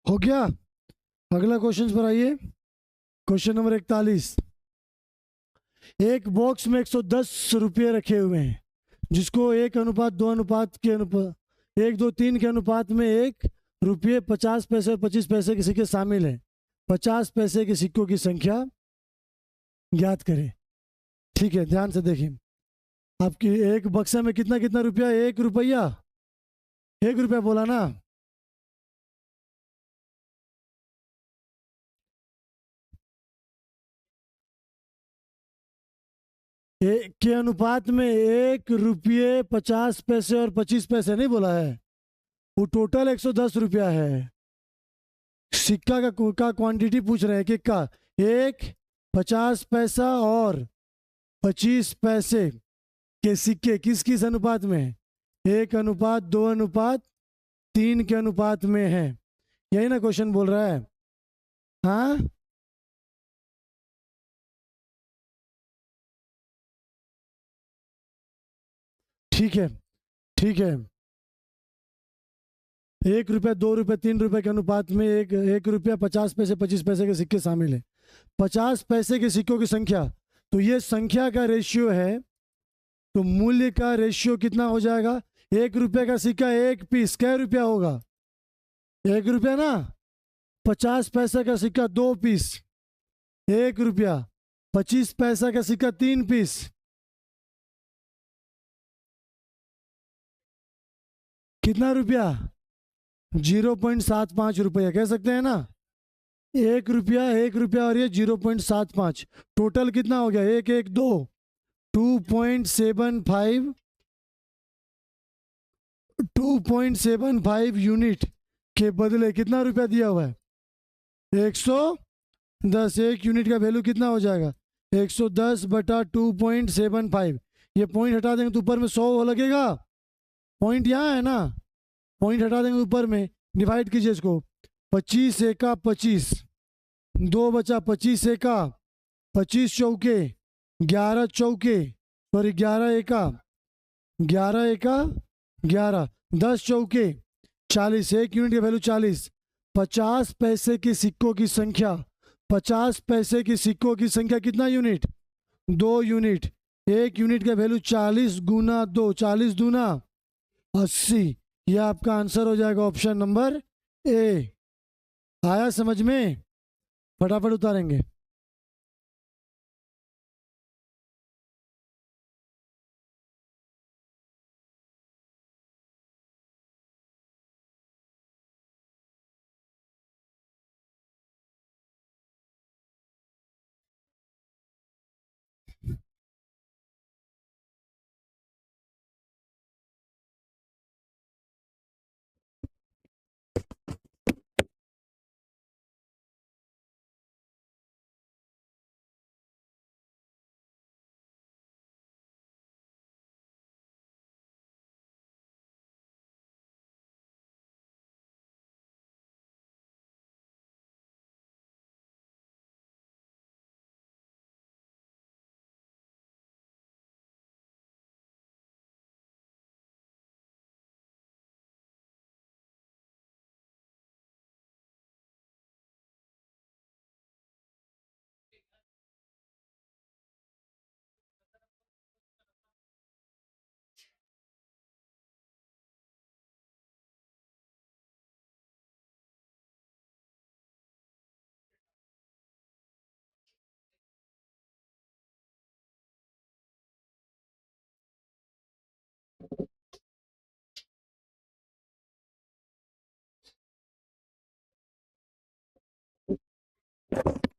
हो गया। अगला क्वेश्चन पर आइए। Question number 41। एक बॉक्स में 110 रुपये रखे हुए हैं, जिसको 1:2 अनुपात के अनुपात 1:2:3 के अनुपात में एक रुपये 50 पैसे और 25 पैसे के सिक्के शामिल हैं। 50 पैसे के सिक्कों की संख्या ज्ञात करें। ठीक है, ध्यान से देखिए। आपकी एक बक्से में कितना कितना रुपया? 1 रुपया। 1 रुपया बोला ना? एक के अनुपात में 1 रुपये 50 पैसे और 25 पैसे नहीं बोला है, वो टोटल 110 रुपया है। सिक्का का क्वांटिटी पूछ रहे हैं कि का 50 पैसा और 25 पैसे के सिक्के किस किस अनुपात में है? 1:2:3 के अनुपात में है। यही ना क्वेश्चन बोल रहा है? हाँ, ठीक है, ठीक है। 1 रुपया, 2 रुपये, 3 रुपये के अनुपात में 1 रुपया 50 पैसे 25 पैसे के सिक्के शामिल है। 50 पैसे के सिक्कों की संख्या, तो ये संख्या का रेशियो है, तो मूल्य का रेशियो कितना हो जाएगा? 1 रुपये का सिक्का 1 पीस कै रुपया होगा? 1 रुपया ना। 50 पैसे का सिक्का 2 पीस, 1 रुपया। 25 पैसा का सिक्का 3 पीस, कितना रुपया? 0.75 रुपया कह सकते हैं ना। 1 रुपया, 1 रुपया और ये 0.75, टोटल कितना हो गया? 2.75 2.75 यूनिट के बदले कितना रुपया दिया हुआ है? 110। एक यूनिट का वैल्यू कितना हो जाएगा? 110/2.75। ये पॉइंट हटा देंगे तो ऊपर में 100 लगेगा। पॉइंट यहाँ है ना, पॉइंट हटा देंगे ऊपर में, डिवाइड कीजिए इसको। 25 एका 25, 2 बचा। 25 एका 25 चौके 11 चौके, सॉरी 11 एका 11 एका 11, 10 चौके 40। एक यूनिट का वैल्यू 40। 50 पैसे के सिक्कों की संख्या, 50 पैसे के सिक्कों की संख्या कितना यूनिट? 2 यूनिट। एक यूनिट का वैल्यू 40 गुना 2, 40 दूना 80। यह आपका आंसर हो जाएगा ऑप्शन नंबर ए। आया समझ में? फटाफट उतारेंगे।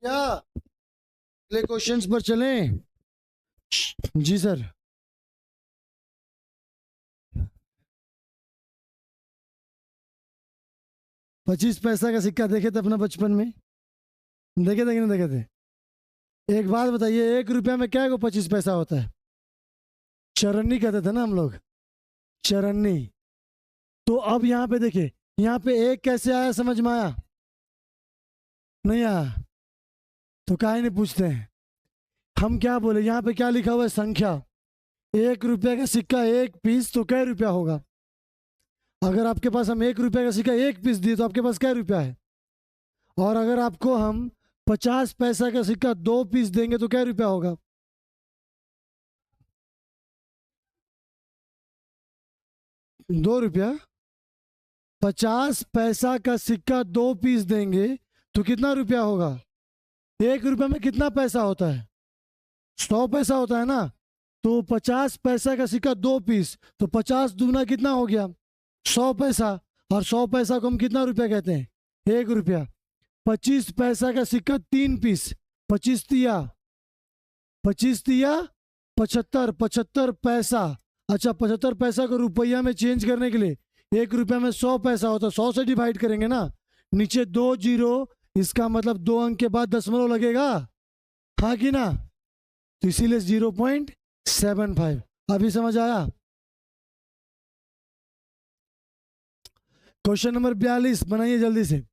क्या अगले क्वेश्चंस पर चलें? जी सर। 25 पैसा का सिक्का देखे थे अपना बचपन में? देखे थे कि नहीं देखे थे? एक बात बताइए, 1 रुपया में क्या को 25 पैसा होता है? चरन्नी कहते थे ना हम लोग, चरन्नी। तो अब यहाँ पे देखिए, यहाँ पे एक कैसे आया, समझ में आया? नहीं आया तो काहे नहीं पूछते हैं? हम क्या बोले, यहाँ पे क्या लिखा हुआ है? संख्या। 1 रुपया का सिक्का 1 पीस, तो कै रुपया होगा? अगर आपके पास हम 1 रुपया का सिक्का 1 पीस दिए तो आपके पास कै रुपया है? और अगर आपको हम 50 पैसा का सिक्का 2 पीस देंगे तो क्या रुपया होगा? 2 रुपया। 50 पैसा का सिक्का 2 पीस देंगे तो कितना रुपया होगा? 1 रुपया में कितना पैसा होता है? 100 पैसा होता है ना। तो 50 पैसा का सिक्का 2 पीस, तो 50 दूना कितना हो गया? 100 पैसा। और 100 पैसा को हम कितना रुपया कहते हैं? 1 रुपया। 25 पैसा का सिक्का 3 पीस, 25 तिया 75, 75 पैसा। अच्छा, 75 पैसा को रुपया में चेंज करने के लिए 1 रुपया में 100 पैसा होता है, 100 से डिवाइड करेंगे ना। नीचे 2 जीरो, इसका मतलब 2 अंक के बाद दशमलव लगेगा, हाँ कि ना? तो इसीलिए 0.75। अभी समझ आया? क्वेश्चन नंबर 42 बनाइए जल्दी से।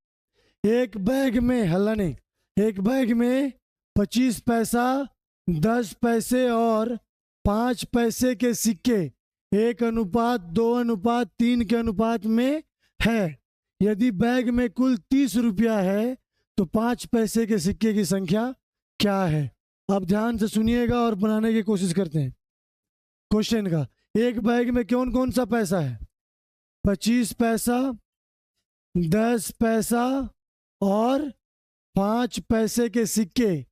एक बैग में, हल्ला नहीं, एक बैग में 25 पैसा, 10 पैसे और 5 पैसे के सिक्के 1:2:3 के अनुपात में है। यदि बैग में कुल 30 रुपया है तो 5 पैसे के सिक्के की संख्या क्या है? अब ध्यान से सुनिएगा और बनाने की कोशिश करते हैं क्वेश्चन का। एक बैग में कौन कौन सा पैसा है? 25 पैसा, 10 पैसा और 5 पैसे के सिक्के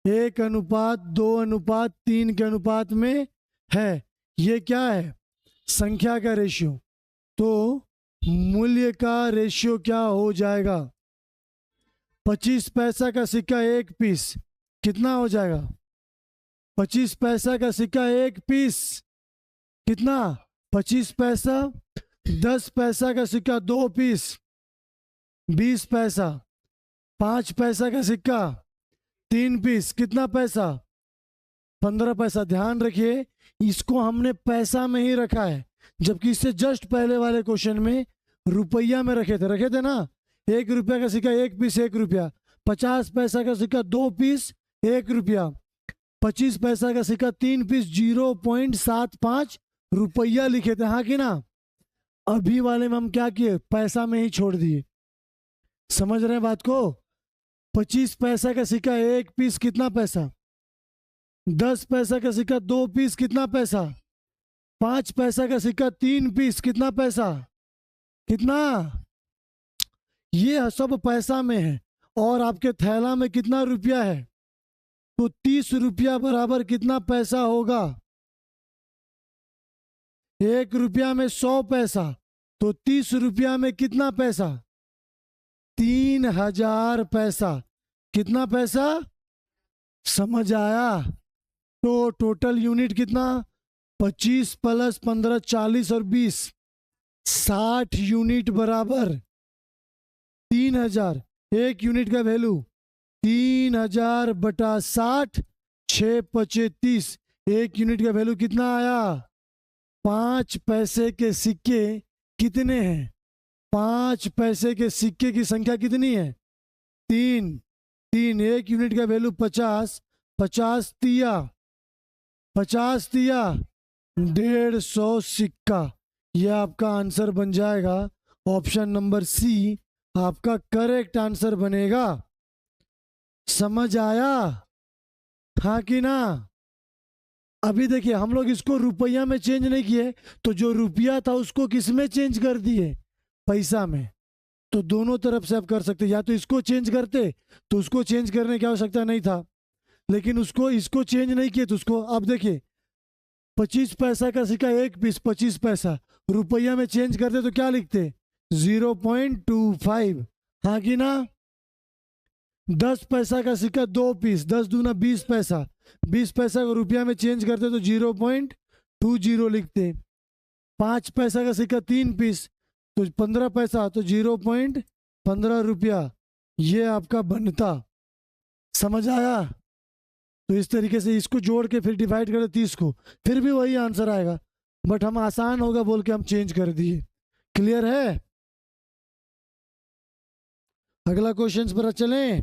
1:2:3 के अनुपात में है। ये क्या है? संख्या का रेशियो। तो मूल्य का रेशियो क्या हो जाएगा? 25 पैसा का सिक्का 1 पीस कितना हो जाएगा? 25 पैसा का सिक्का 1 पीस कितना? 25 पैसा। 10 पैसा का सिक्का 2 पीस 20 पैसा। 5 पैसा का सिक्का 3 पीस कितना पैसा? 15 पैसा। ध्यान रखिए, इसको हमने पैसा में ही रखा है, जबकि इससे जस्ट पहले वाले क्वेश्चन में रुपया में रखे थे ना। 1 रुपया का सिक्का 1 पीस 1 रुपया, 50 पैसा का सिक्का 2 पीस 1 रुपया, 25 पैसा का सिक्का 3 पीस 0.75 रुपया लिखे थे, हाँ कि ना? अभी वाले में हम क्या किए? पैसा में ही छोड़ दिए। समझ रहे हैं बात को? 25 पैसा का सिक्का 1 पीस कितना पैसा? 10 पैसा का सिक्का 2 पीस कितना पैसा? 5 पैसा का सिक्का 3 पीस कितना पैसा? कितना? ये सब पैसा में है। और आपके थैला में कितना रुपया है? तो 30 रुपया बराबर कितना पैसा होगा? 1 रुपया में 100 पैसा, तो 30 रुपया में कितना पैसा? 3000 पैसा। कितना पैसा? समझ आया? तो टोटल यूनिट कितना? 25 + 15 40 और 20 60 यूनिट बराबर 3000। एक यूनिट का वैल्यू 3000 बटा 60, 6 पचे 30। एक यूनिट का वैल्यू कितना आया? 5 पैसे के सिक्के कितने हैं? 5 पैसे के सिक्के की संख्या कितनी है? 3। 3। एक यूनिट का वैल्यू 50, 50 तिया 150 सिक्का। यह आपका आंसर बन जाएगा। ऑप्शन नंबर सी आपका करेक्ट आंसर बनेगा। समझ आया, हाँ कि ना? अभी देखिए, हम लोग इसको रुपया में चेंज नहीं किए, तो जो रुपया था उसको किस में चेंज कर दिए? पैसा में। तो दोनों तरफ से आप कर सकते, या तो इसको चेंज करते तो उसको चेंज करने की आवश्यकता नहीं था, लेकिन इसको चेंज नहीं किए तो उसको। अब देखिए, 25 पैसा का सिक्का 1 पीस 25 पैसा, रुपया में चेंज करते तो क्या लिखते? 0.25, हाँ कि ना? 10 पैसा का सिक्का 2 पीस, 10 दूना 20 पैसा, 20 पैसा को रुपया में चेंज करते तो 0.20 लिखते। 5 पैसा का सिक्का 3 पीस तो 15 पैसा, तो 0.15 रुपया ये आपका बनता। समझ आया? तो इस तरीके से इसको जोड़ के फिर डिवाइड करें 30 को, फिर भी वही आंसर आएगा, बट हम आसान होगा बोल के हम चेंज कर दिए। क्लियर है? अगला क्वेश्चन पर चलें।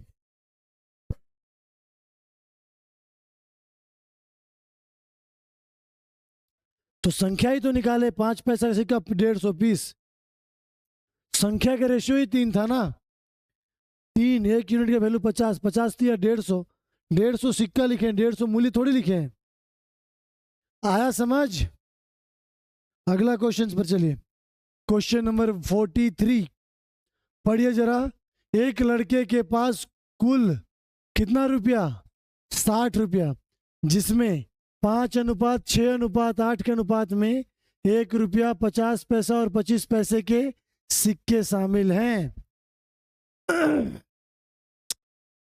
तो संख्या ही तो निकाले, 5 पैसा का सिक्का 150 पीस, संख्या का रेशियो ही 3 था ना। 3, 1 यूनिट का वैल्यू 50, 50 दिया 150, 150 सिक्का लिखे, 150 मूल्य थोड़ी लिखे हैं। आया समझ? अगला क्वेश्चन पर चलिए। क्वेश्चन नंबर 43 पढ़िए जरा। एक लड़के के पास कुल कितना रुपया? 60 रुपया, जिसमें 5:6:8 के अनुपात में 1 रुपया 50 पैसा और 25 पैसे के सिक्के शामिल हैं।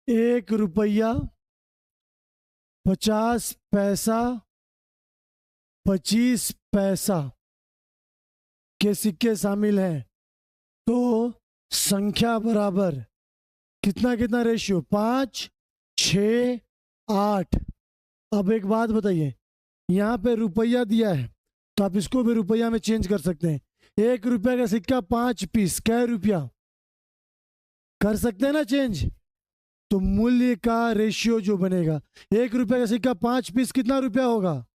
1 रुपया 50 पैसा 25 पैसा के सिक्के शामिल हैं, तो संख्या बराबर कितना कितना रेशियो? 5, 6, 8। अब एक बात बताइए, यहाँ पे रुपया दिया है तो आप इसको भी रुपया में चेंज कर सकते हैं। 1 रुपया का सिक्का 5 पीस, क्या रुपया? कर सकते हैं ना चेंज। तो मूल्य का रेशियो जो बनेगा, 1 रुपया का सिक्का 5 पीस कितना रुपया होगा?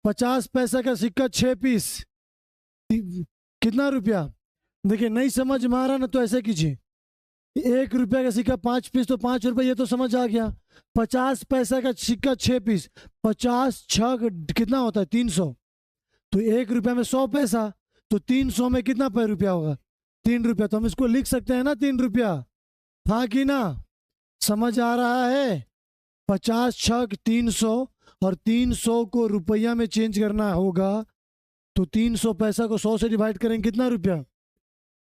50 पैसा का सिक्का 6 पीस कितना रुपया? देखिए नहीं समझ में आ रहा ना तो ऐसे कीजिए, 1 रुपया का सिक्का 5 पीस तो 5 रुपये, ये तो समझ आ गया। 50 पैसा का सिक्का 6 पीस, 50 6 कितना होता है? 300। तो 1 रुपया में 100 पैसा, तो 300 में कितना रुपया होगा? 3 रुपया। तो हम इसको लिख सकते हैं ना 3 रुपया, हाँ कि ना? समझ आ रहा है? 50 6 300, और 300 को रुपया में चेंज करना होगा तो 300 पैसा को 100 से डिवाइड करेंगे, कितना रुपया?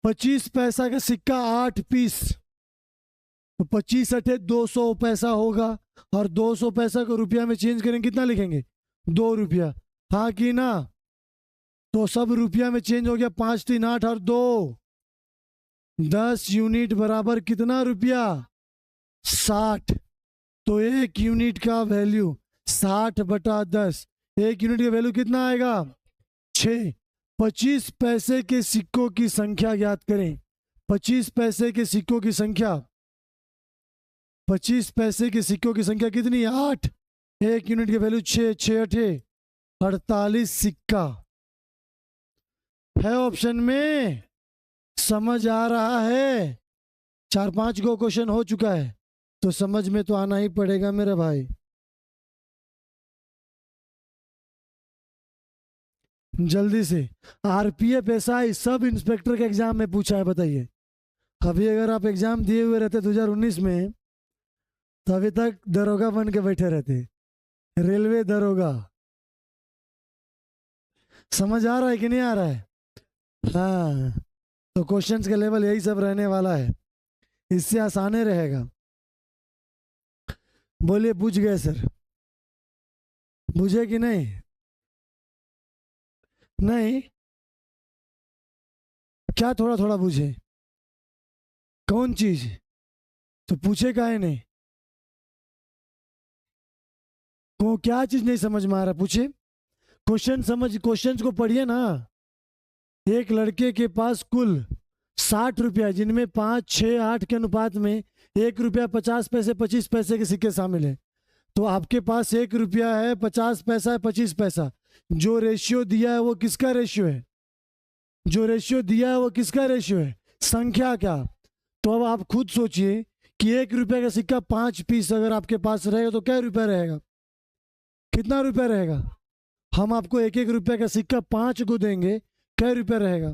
25 पैसा का सिक्का 8 पीस, तो 25 अठे 200 पैसा होगा, और 200 पैसा को रुपया में चेंज करेंगे, कितना लिखेंगे? 2 रुपया, हाँ कि ना? तो सब रुपया में चेंज हो गया। 5 3 8 और 2 10 यूनिट बराबर कितना रुपया? 60। तो 1 यूनिट का वैल्यू 60/10, 1 यूनिट का वैल्यू कितना आएगा? 6। 25 पैसे के सिक्कों की संख्या ज्ञात करें। 25 पैसे के सिक्कों की संख्या, 25 पैसे के सिक्कों की संख्या कितनी है? 8। 1 यूनिट के वैल्यू 6, 6 अठे 48 सिक्का है ऑप्शन में। समझ आ रहा है? 4-5 गो क्वेश्चन हो चुका है तो समझ में तो आना ही पड़ेगा मेरे भाई। जल्दी से, आरपीएफ एसआई सब इंस्पेक्टर के एग्जाम में पूछा है, बताइए। अभी अगर आप एग्जाम दिए हुए रहते 2019 में तो अभी तक दरोगा बन के बैठे रहते, रेलवे दरोगा। समझ आ रहा है कि नहीं आ रहा है? हाँ, तो क्वेश्चंस का लेवल यही सब रहने वाला है, इससे आसाने रहेगा। बोलिए, पूछ गए सर? बुझे कि नहीं? नहीं, क्या थोड़ा थोड़ा बुझे? कौन चीज? तो पूछे काहे नहीं? को क्या चीज नहीं समझ में आ रहा? पूछे क्वेश्चन, समझ क्वेश्चन को पढ़िए ना। एक लड़के के पास कुल 60 रुपया, जिनमें 5 6 8 के अनुपात में 1 रुपया 50 पैसे 25 पैसे के सिक्के शामिल है। तो आपके पास 1 रुपया है, 50 पैसा है, 25 पैसा। जो रेशियो दिया है वो किसका रेशियो है? जो रेशियो दिया है वो किसका रेशियो है? संख्या क्या? तो अब आप खुद सोचिए कि 1 रुपया का सिक्का 5 पीस अगर आपके पास रहेगा तो क्या रुपया रहेगा? कितना रुपया रहेगा? हम आपको 1 1 रुपया का सिक्का 5 को देंगे, क्या रुपया रहेगा?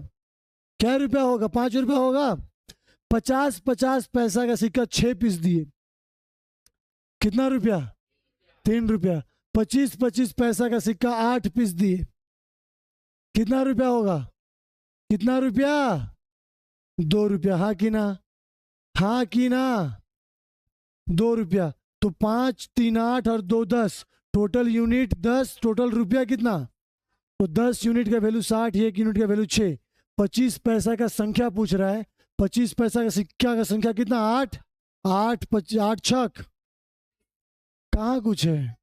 क्या रुपया होगा? 5 रुपया होगा। 50 50 पैसा का सिक्का 6 पीस दिए, कितना रुपया? 3 रुपया। 25 25 पैसा का सिक्का 8 पीस दिए, कितना रुपया होगा? कितना रुपया? 2 रुपया, हाँ कि ना? हाँ कि ना? 2 रुपया। तो 5 3 8 और 2 10, टोटल यूनिट 10, टोटल रुपया कितना? तो 10 यूनिट का वैल्यू 60, 1 यूनिट का वैल्यू 6। 25 पैसा का संख्या पूछ रहा है, 25 पैसा का सिक्का का संख्या कितना? 8 8 8 छक, कहाँ कुछ है?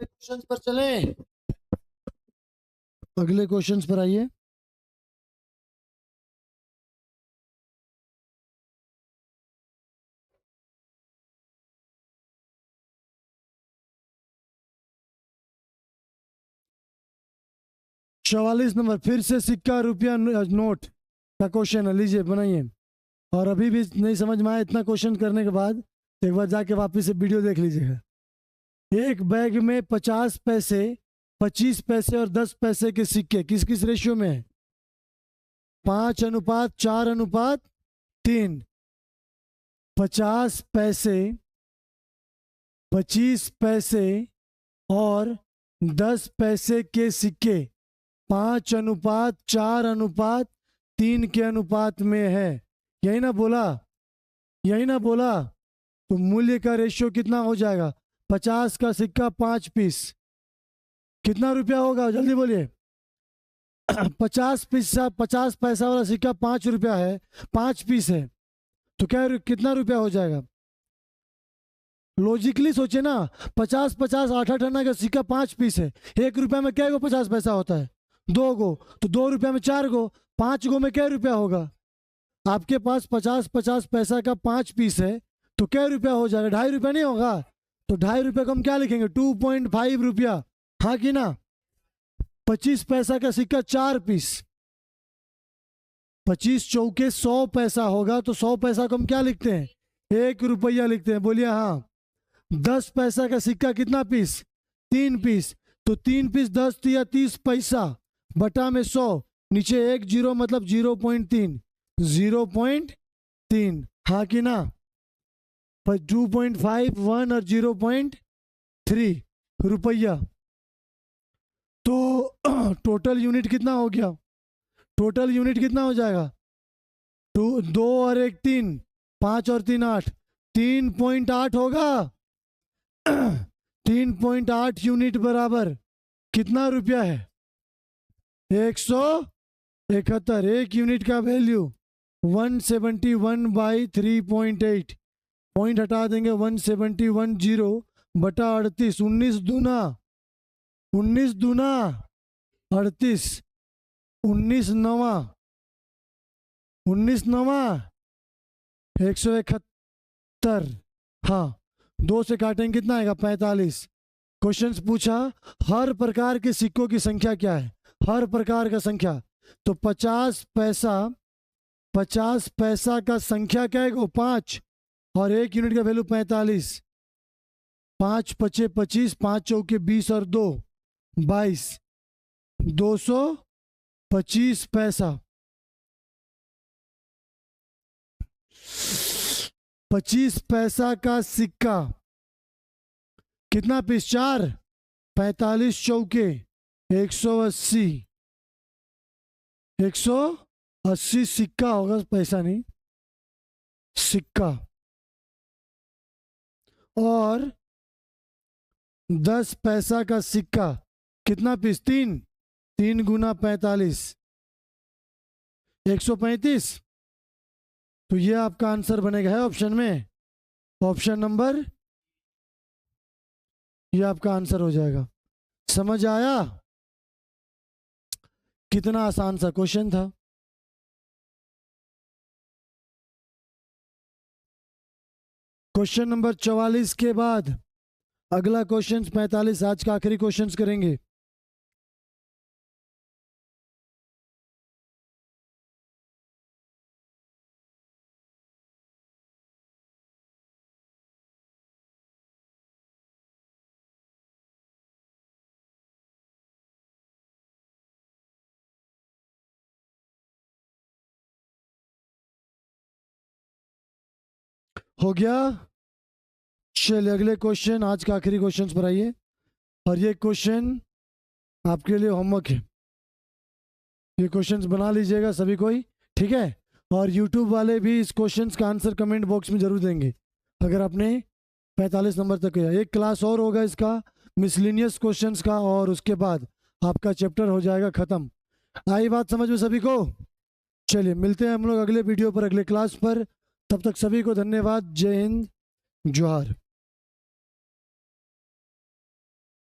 क्वेश्चन पर चले, अगले क्वेश्चन पर आइए। चौवालीस नंबर, फिर से सिक्का रुपया नोट का क्वेश्चन है, लीजिए बनाइए। और अभी भी नहीं समझ में आया इतना क्वेश्चन करने के बाद, एक बार जाके वापस से वीडियो देख लीजिएगा। एक बैग में 50 पैसे, 25 पैसे और 10 पैसे के सिक्के किस किस रेशियो में है? 5:4:3। 50 पैसे, 25 पैसे और 10 पैसे के सिक्के 5:4:3 के अनुपात में है, यही ना बोला, यही ना बोला। तो मूल्य का रेशियो कितना हो जाएगा? 50 का सिक्का 5 पीस, कितना रुपया होगा जल्दी बोलिए। 50 पैसा वाला सिक्का 5 रुपया है, 5 पीस है, तो क्या कितना रुपया हो जाएगा? लॉजिकली सोचे ना, 50 50 8 आना का सिक्का 5 पीस है, 1 रुपया में क्या गो 50 पैसा होता है? 2 गो, तो 2 रुपया में 4 गो, 5 गो में क्या रुपया होगा? आपके पास 50 पैसा का 5 पीस है, तो क्या रुपया हो जाएगा? 2.5 रुपया नहीं होगा? तो 2.5 रुपया को हम क्या लिखेंगे? 2.5 रुपया, हाँ कि ना? 25 पैसा का सिक्का 4 पीस, 25 चौके 100 पैसा होगा, तो 100 पैसा को हम क्या लिखते हैं? 1 रुपया लिखते हैं, बोलिए हाँ। 10 पैसा का सिक्का कितना पीस? 3 पीस, तो 3 पीस 10 या 30 पैसा बटा में 100, नीचे 1 जीरो मतलब 0.3, 0.3, हाँ कि ना? पर 2.5 1 और 0.3 रुपया, तो टोटल यूनिट कितना हो गया? टोटल यूनिट कितना हो जाएगा? 2 और 1 3, 5 और 3 8, 3.8 होगा। 3.8 यूनिट बराबर कितना रुपया है? 171। एक यूनिट का वैल्यू 171/3.8, पॉइंट हटा देंगे, 171 बटा 38, 19 दूना 38, 19 नवा 171। हाँ, 2 से काटेंगे कितना आएगा? 45। क्वेश्चन पूछा हर प्रकार के सिक्कों की संख्या क्या है? हर प्रकार का संख्या, तो 50 पैसा का संख्या क्या है? 5, और 1 यूनिट का वैल्यू 45। 5 पचे 25, 5 चौके 20 और 2 22, 225 पैसा। 25 पैसा का सिक्का कितना पीस? 4, 45 चौके 180, 180 सिक्का होगा, पैसा नहीं, सिक्का। और 10 पैसा का सिक्का कितना पीस? 3, 3 गुना 45, 135। तो ये आपका आंसर बनेगा है ऑप्शन में, ऑप्शन नंबर, ये आपका आंसर हो जाएगा। समझ आया? कितना आसान सा क्वेश्चन था। क्वेश्चन नंबर 44 के बाद अगला क्वेश्चन 45, आज का आखिरी क्वेश्चन करेंगे। हो गया? चलिए अगले क्वेश्चन, आज का आखिरी क्वेश्चन पर आइए। और ये क्वेश्चन आपके लिए होमवर्क है, ये क्वेश्चंस बना लीजिएगा सभी कोई, ठीक है? और YouTube वाले भी इस क्वेश्चंस का आंसर कमेंट बॉक्स में जरूर देंगे अगर आपने 45 नंबर तक किया। एक क्लास और होगा इसका मिसलिनियस क्वेश्चंस का, और उसके बाद आपका चैप्टर हो जाएगा खत्म। आई बात समझ में सभी को? चलिए मिलते हैं हम लोग अगले वीडियो पर, अगले क्लास पर। तब तक सभी को धन्यवाद। जय हिंद, जोहार।